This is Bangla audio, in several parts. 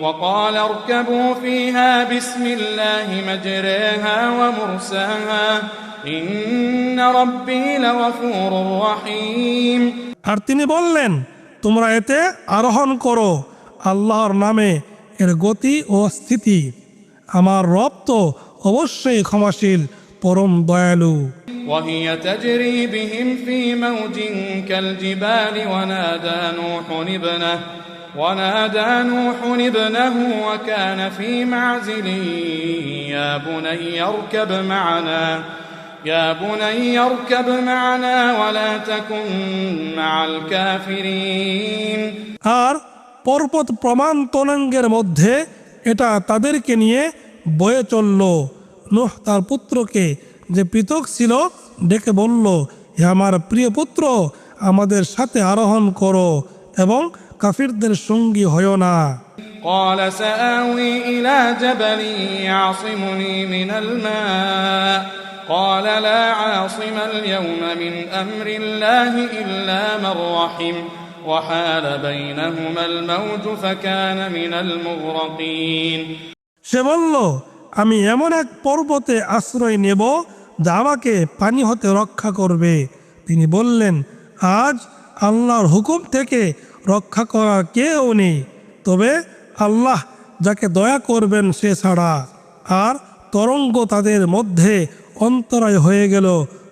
وقال اركبوا فيها بسم الله مجريها ومرساها إن ربي لغفور رحيم। আর তিনি বললেন, তোমরা এতে আরোহণ করো আল্লাহর নামে, এর গতি ও স্থিতি, আমার রব তো অবশ্যই ক্ষমাশীল, পরম দয়ালু। وهي تجري بهم في موج كالجبال ونادى نوح ابنه وكان في معزل يا بني اركب معنا ولا تكن مع الكافرين। আর পর্বত প্রমাণ তরঙ্গের মধ্যে এটা তাদেরকে নিয়ে বয়ে চলল। নূহ তার পুত্রকে, যে পৃথক ছিল, ডেকে বলল, হে আমার প্রিয় পুত্র, আমাদের সাথে আরোহণ করো এবং কাফিরদের সঙ্গী হয়ো না। قال سآوي إلى جبل يعصمني من الماء قال لا عاصم اليوم من أمر الله إلا من رحم وحال بينهما الموج فكان من المغرقين। সে বলল, আমি এমন এক পর্বতে আশ্রয় নেব যা আমাকে পানি হতে রক্ষা করবে। তিনি বললেন, আজ আল্লাহর হুকুম থেকে রক্ষা করার কেউ নেই, তবে আল্লাহ যাকে দয়া করবেন সে ছাড়া। আর তরঙ্গ তাদের মধ্যে অন্তরায় হয়ে গেল,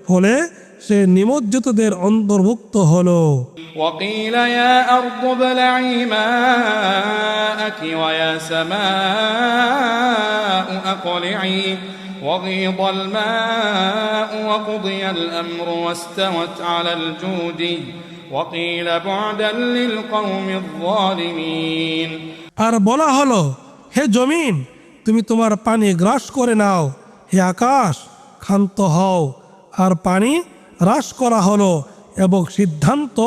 ফলে সে নিমজ্জিতদের অন্তর্ভুক্ত হলো। وقيل يا أرض ابلعي ماءك ويا سماء أقلعي وغيض الماء وقضي الأمر واستوت على الجود وقيل بعدا للقوم الظالمين। আর বলা হলো, হে জমিন, তুমি তোমার পানি গ্রাস করে নাও, হে আকাশ, ক্ষান্ত হও। আর পানি হ্রাস করা হলো এবং সিদ্ধান্ত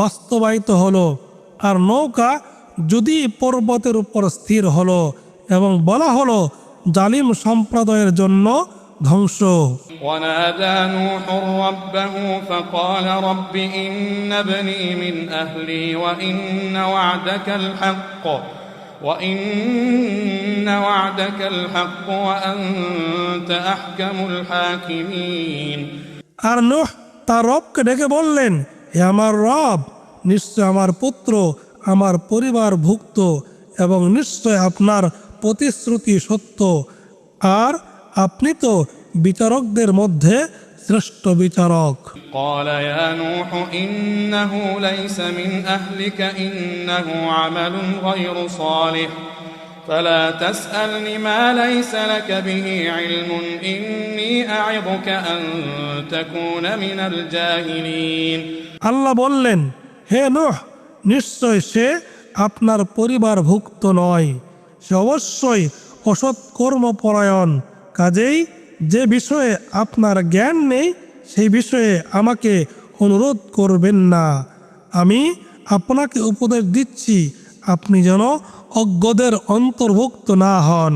বাস্তবায়িত হলো। আর নৌকা যদি পর্বতের উপর স্থির হলো এবং বলা হলো, জালিম সম্প্রদায়ের জন্য ধ্বংস। ونادى نوح ربه فقال رب إن ابني من أهلي وإن وعدك الحق وأنت أحكم الحاكمين। আর নূহ তার রবকে ডেকে বললেন, হে আমার রব, নিশ্চয় আমার পুত্র আমার পরিবার ভুক্ত এবং নিশ্চয় আপনার প্রতিশ্রুতি সত্য, আর আপনি তো বিচারকদের মধ্যে শ্রেষ্ঠ বিচারক। قال يا نوح إنه ليس من أهلك إنه عمل غير صالح فلا تسألني ما ليس لك به علم إني أعظك أن تكون من الجاهلين। আল্লাহ বললেন, হে নূহ, নিশ্চয় সে আপনার পরিবার ভুক্ত নয়, সে অবশ্যই অসৎ কর্মপরায়ণ, কাজেই যে বিষয়ে আপনার জ্ঞান নেই সেই বিষয়ে আমাকে অনুরোধ করবেন না। আমি আপনাকে উপদেশ দিচ্ছি, আপনি যেন অজ্ঞদের অন্তর্ভুক্ত না হন।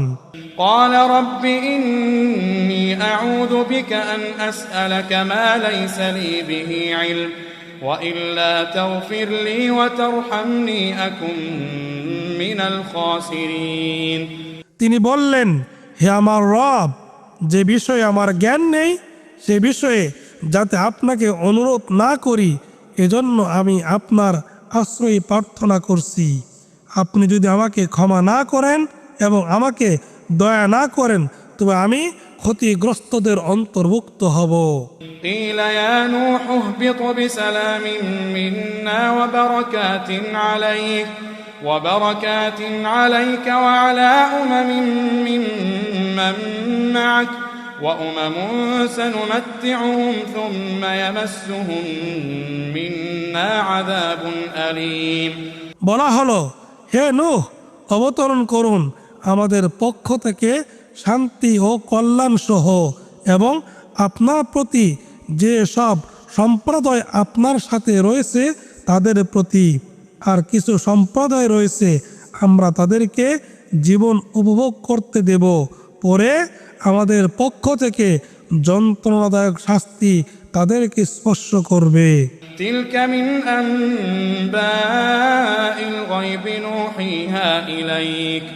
قال رب إني أعوذ بك أن أسألك ما ليس لي به علم وإلا تغفر لي وترحمني أكن من الخاسرين। তিনি বললেন, হে আমার রব, যে বিষয়ে আমার জ্ঞান নেই সে বিষয়ে যাতে আপনাকে অনুরোধ না করি, এজন্য আমি আপনার আশ্রয় প্রার্থনা করছি। আপনি যদি আমাকে ক্ষমা না করেন এবং আমাকে দয়া না করেন, তবে আমি ক্ষতিগ্রস্তদের অন্তর্ভুক্ত হব। قيل يا نوح اهبط بسلام منا وبركات عليك وعلى ممن معك وأمم سنمتعهم ثم يمسهم منا عذاب أليم। বলা হলো, হে নূহ, অবতরণ করুন আমাদের পক্ষ থেকে শান্তি ও কল্যাণ সহ, এবং আপনার প্রতি যে সব সম্প্রদায় আপনার সাথে রয়েছে তাদের প্রতি। আর কিছু সম্প্রদায় রয়েছে, আমরা তাদেরকে জীবন উপভোগ করতে দেব, পরে আমাদের পক্ষ থেকে যন্ত্রণাদায়ক শাস্তি তাদেরকে স্পর্শ করবে। تلك من أنباء الغيب نوحيها إليك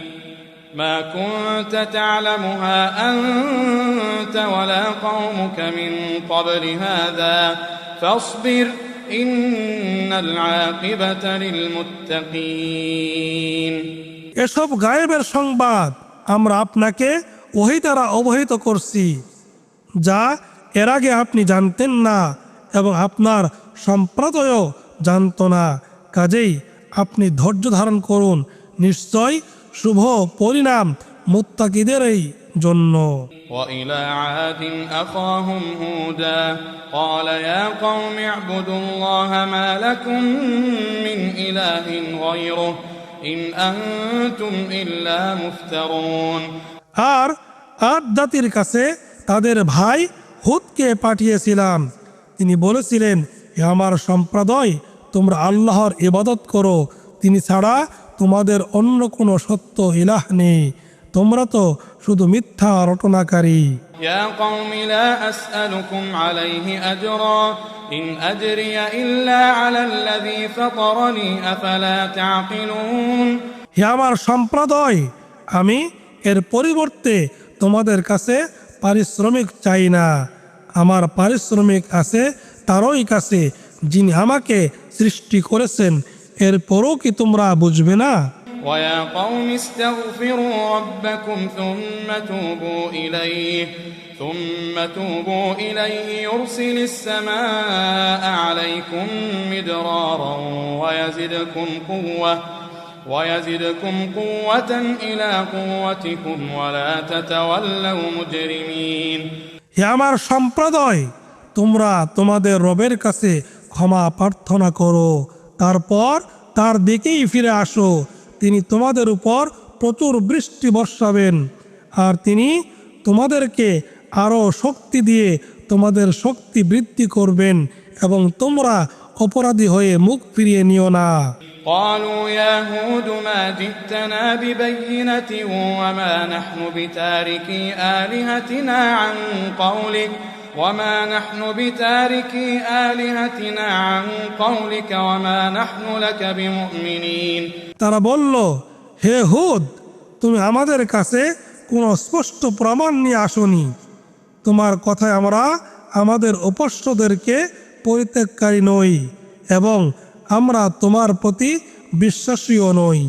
ما كنت تعلمها أنت ولا قومك من قبل هذا فاصبر إن العاقبة للمتقين। এসব গায়েবের সংবাদ আমরা আপনাকে ওহী দ্বারা অবহিত করছি, যা এর আগে আপনি জানতেন না এবং আপনার সম্প্রদায়ও জানত না। কাজেই আপনি ধৈর্য ধারণ করুন, নিশ্চয় শুভ পরিণাম মুত্তাকিদেরই জন্য। وإلى عاد أخاهم هودا قال يا قوم اعبدوا الله ما لكم من إله غيره إن أنتم إلا مفترون। আর আদ জাতির কাছে তাদের ভাই হুদকে পাঠিয়েছিলাম। তিনি বলেছিলেন, হে আমার সম্প্রদায়, তোমরা আল্লাহর ইবাদত করো, তিনি ছাড়া তোমাদের অন্য কোনো সত্য ইলাহ নেই, তোমরা তো শুধু মিথ্যা রটনাকারী। يا قوم لا أسألكم عليه أجرا إن أجري إلا على الذي فطرني أفلا تعقلون। হে আমার সম্প্রদায়, আমি এর পরিবর্তে তোমাদের কাছে পারিশ্রমিক চাই না, আমার পারিশ্রমিক আছে তারই কাছে যিনি আমাকে সৃষ্টি করেছেন, এরপরও কি তোমরা বুঝবে না? ويا قوم استغفروا ربكم ثم توبوا إليه يرسل السماء عليكم مدرارا ويزدكم قوة إلى قوتكم ولا تتولوا مجرمين। হে আমার সম্প্রদায়, তোমরা তোমাদের রবের কাছে ক্ষমা প্রার্থনা করো, তারপর তার দিকেই ফিরে আসো, তিনি তোমাদের উপর প্রচুর বৃষ্টি বর্ষাবেন, আর তিনি তোমাদেরকে আরও শক্তি দিয়ে তোমাদের শক্তি বৃদ্ধি করবেন, এবং তোমরা অপরাধী হয়ে মুখ ফিরিয়ে নিও না। قالوا يا هود ما جئتنا ببينة وما نحن بتاركي آلهتنا عن قولك وما نحن لك بمؤمنين। তারা বলল, হে হুদ, তুমি আমাদের কাছে কোনো স্পষ্ট প্রমাণ নিয়ে আসনি, তোমার কথায় আমরা আমাদের উপাস্যদেরকে পরিত্যাগকারী নই, এবং আমরা তোমার প্রতি বিশ্বাসীও নই।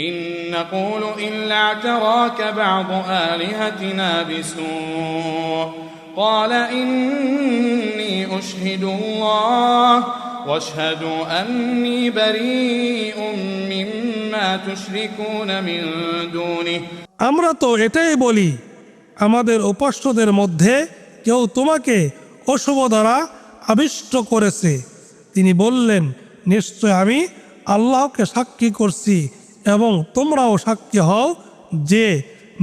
إن نقول إلا اعتراك بعض آلهتنا بسوء قال إني أشهد الله واشهدوا أني بريء مما تشركون من دونه। আমরা তো এটাই বলি, আমাদের উপাস্যদের মধ্যে কেউ তোমাকে অশুভ দ্বারা আবিষ্ট করেছে। তিনি বললেন, নিশ্চয় আমি আল্লাহকে সাক্ষী করছি এবং তোমরাও সাক্ষী হও যে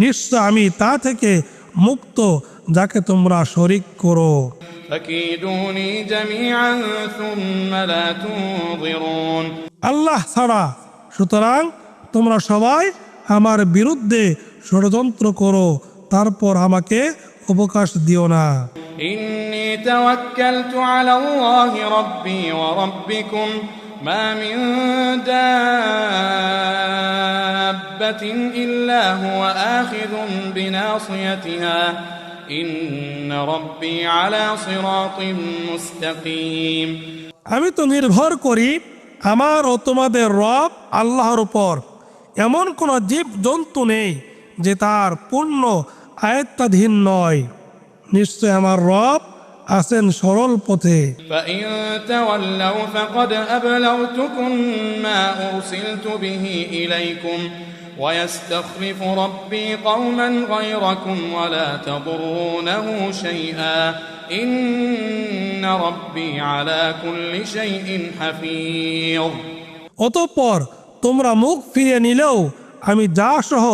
নিশ্চয় আমি তা থেকে মুক্ত যাকে তোমরা শরীক করো। فكيدوني جميعا ثم لا تنظرون। আল্লাহ ছাড়া সুতরাং তোমরা সবাই আমার বিরুদ্ধে ষড়যন্ত্র করো, তারপর আমাকে অবকাশ দিও না। إني توكلت على الله ربي وربكم ما من دابة إلا هو آخذ بناصيتها إن ربي على صراط مستقيم। আমি তো নির্ভর করি আমার ও তোমাদের রব আল্লাহর উপর, এমন কোন জীব জন্তু নেই যে তার পূর্ণ আয়ত্তাধীন নয়, নিশ্চয় আমার রব আছেন সরল পথে। فإن تولوا فقد أبلغتكم ما أرسلت به إليكم ويستخلف ربي قوما غيركم ولا تضرونه شيئا إن ربي على كل شيء حفيظ। অতঃপর তোমরা মুখ ফিরিয়ে নিলেও আমি যা সহ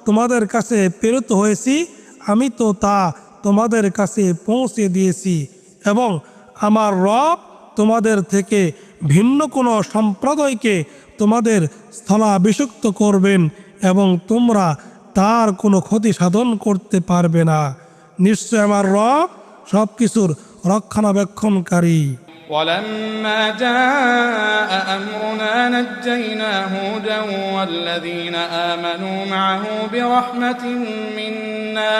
তোমাদের কাছে প্রেরিত হয়েছি আমি তো তা তোমাদের কাছে পৌঁছে দিয়েছি, এবং আমার রব তোমাদের থেকে ভিন্ন কোনো সম্প্রদায়কে তোমাদের স্থলাভিষিক্ত করবেন এবং তোমরা তার কোনো ক্ষতি সাধন করতে পারবে না। নিশ্চয় আমার রব সবকিছুর রক্ষণাবেক্ষণকারী। ولما جاء أمرنا نجينا هودا والذين آمنوا معه برحمة منا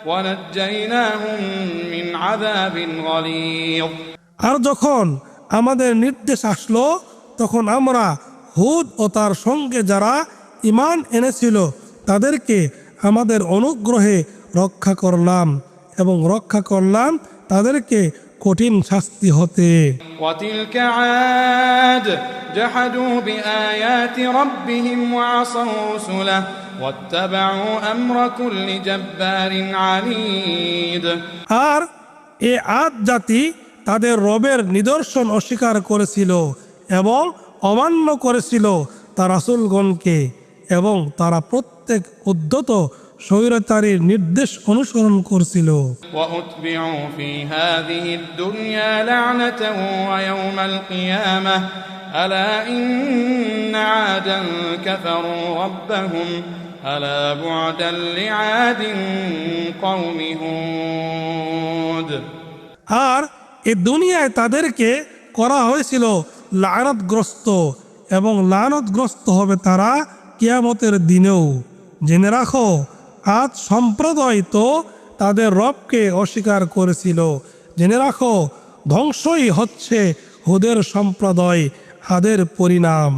ونجيناهم من عذاب غليظ। আর যখন আমাদের নির্দেশ আসলো তখন আমরা হুদ ও তার সঙ্গে যারা ঈমান এনেছিল তাদেরকে আমাদের অনুগ্রহে রক্ষা করলাম এবং রক্ষা করলাম তাদেরকে কঠিন শাস্তি হতে। وتلك عاد جحدوا بآيات ربهم وعصوا رسله واتبعوا أمر كل جبار عنيد। আর এ আদ জাতি তাদের রবের নিদর্শন অস্বীকার করেছিল এবং অমান্য করেছিল তার রাসূলগণকে এবং তারা প্রত্যেক উদ্ধত স্বৈরাচারীর নির্দেশ অনুসরণ করছিল। وأتبعوا في هذه الدنيا لعنة ويوم القيامة ألا إن عادا كفروا ربهم ألا بعدا لعاد قوم هود। আর এ দুনিয়ায় তাদেরকে করা হয়েছিল লানত এবং লানতগ্রস্ত হবে তারা কিয়ামতের দিনেও। জেনে রাখো আদ সম্প্রদায় তো তাদের রবকে অস্বীকার করেছিল। জেনে রাখো ধ্বংসই হচ্ছে হুদের সম্প্রদায়, আদের পরিণাম।